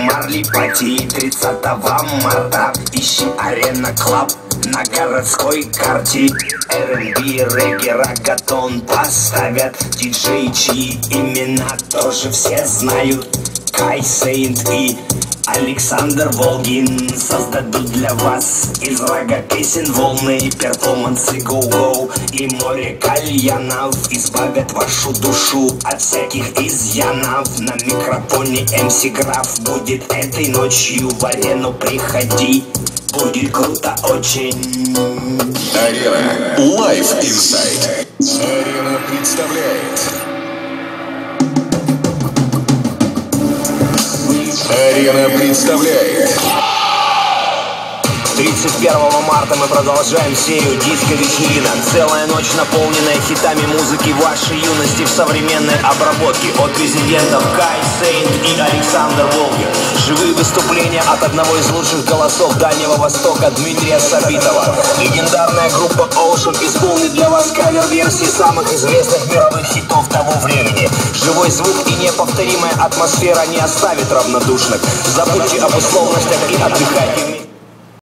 Марли Пати 30 марта. Ищи Арена Клаб на городской карте. R&B, регги, рагатон поставят диджей, чьи имена тоже все знают. Кай Сейнт и Александр Волгин создадут для вас из рага песен волны, перформансы гоу-гоу и море кальянов избавят вашу душу от всяких изъянов. На микрофоне МС Граф будет этой ночью в арену. Приходи, будет круто очень. Арена Live Inside. Арена представляет. Арена представляет. 31 марта мы продолжаем серию диско-вечеринок. Целая ночь, наполненная хитами музыки вашей юности в современной обработке от резидентов Кай Сейнт и Александр Волгин. Живые выступления от одного из лучших голосов Дальнего Востока Дмитрия Сабитова. Легендарная группа Ocean исполнит для вас кавер-версии самых известных мировых хитов того времени. Живой звук и неповторимая атмосфера не оставит равнодушных. Забудьте об условностях и отдыхайте вместе.